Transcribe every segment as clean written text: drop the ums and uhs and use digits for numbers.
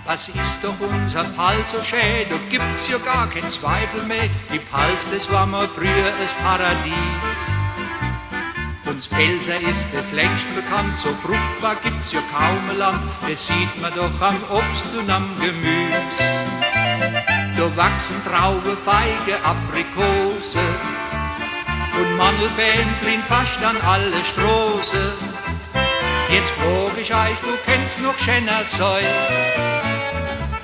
Was ist doch unser Pals so schön, da gibt's ja gar kein Zweifel mehr. Die Pals, das war mal früher das Paradies. Uns Pelzer ist es längst bekannt, so fruchtbar gibt's ja kaum ein Land. Das sieht man doch am Obst und am Gemüs. Da wachsen Traube, Feige, Aprikose und Mandelbeeren blind fast an alle Stroße. Jetzt frag ich euch, du kennst noch Schennersäu.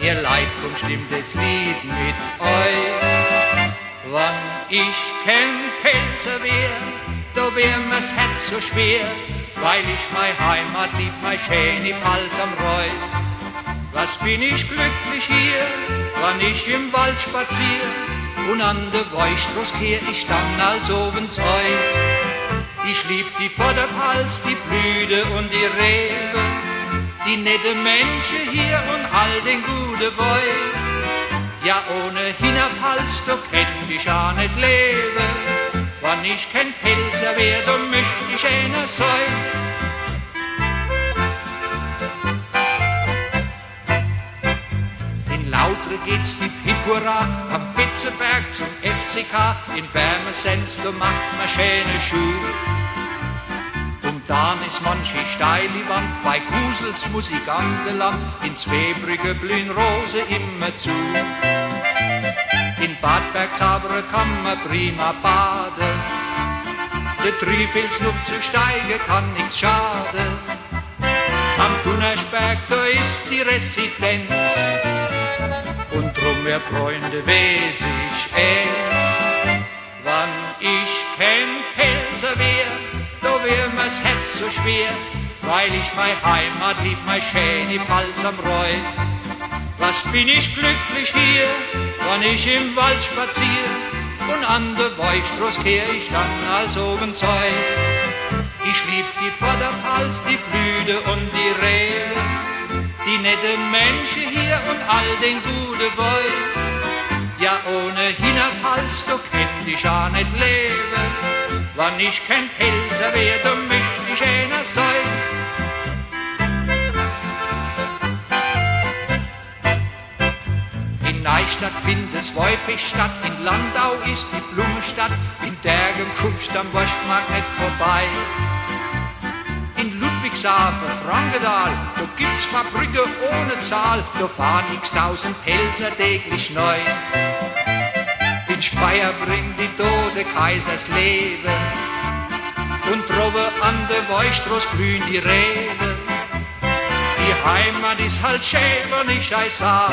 Ihr Leid, komm, stimmt das Lied mit euch. Wann ich kein Pelzer wär, da wär mir's Herz so schwer, weil ich mei Heimat lieb, mei schöne Pals am Reu. Was bin ich glücklich hier, wann ich im Wald spazier und an der Weichstraß kehr ich dann als obens Eu. Ich lieb die Vorderpals, die Blüte und die Rewe, die nette Menschen hier und all den gute Woi. Ja, ohne Hinterpals, da könnt ich auch nicht leben. Wann ich kein Pelzer wär, da möcht ich einer sein. In Lautre geht's hip hip hurra, am Betzeberg zum FCK. In Bermesens, da macht man schöne Schuhe. Dann ist manche steile Wand, bei Kusels Musikantenland, in Zweebrücke blühen Rose immer zu. In Bad Bergzabern kann man prima baden, der Trüfelsluft zu steigen kann nichts schaden. Am Dunnersberg, da ist die Residenz, und drum, ihr Freunde, weiß ich es. Wann ich kein Pelzer wär, da wär mir's Herz so schwer, weil ich mei Heimat lieb, mei schöne Pals am Reu. Was bin ich glücklich hier, wann ich im Wald spazier und an der Weichstraß kehr ich dann als obens Heu. Ich lieb die Vorderpals, die Blüte und die Rewe, die nette Menschen hier und all den gute Woi. Ja, ohne Hinterpals, da könnt ich auch nicht leben. Wann ich kein Pelzer wär, da möcht ich einer sein. In Neustadt findet es häufig statt, in Landau ist die Blumenstadt, in Dergen kommst am Wurstmarkt nicht vorbei. In Ludwigshafen, Frankenthal, da gibt's Fabriken ohne Zahl, da fahren x-tausend Pelzer täglich neu. In Speyer bringt die tote Kaisers Leben und drobe an der Weichstraß blühen die Reben. Die Heimat ist halt schön, wenn ich euch sag,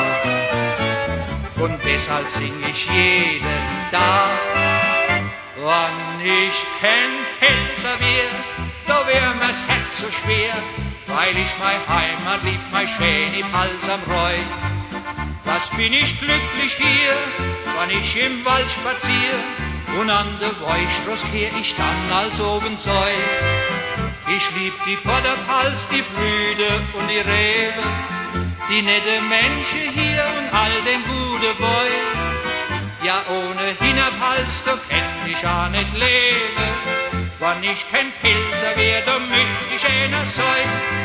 und deshalb sing ich jeden Tag. Wann ich kein Pelzer wär, da wär mir's Herz so schwer, weil ich mei Heimat lieb, mei schöne Pals am Reu. Was bin ich glücklich hier, wann ich im Wald spazier und an der Weichstraß kehr ich dann als obens Eu. Ich lieb die Vorderpals, die Blüte und die Rewe, die nette Menschen hier und all den gute Woi. Ja, ohne Hinterpals, da könnt ich auch nicht leben. Wann ich kein Pelzer wär, da möcht ich einer sein.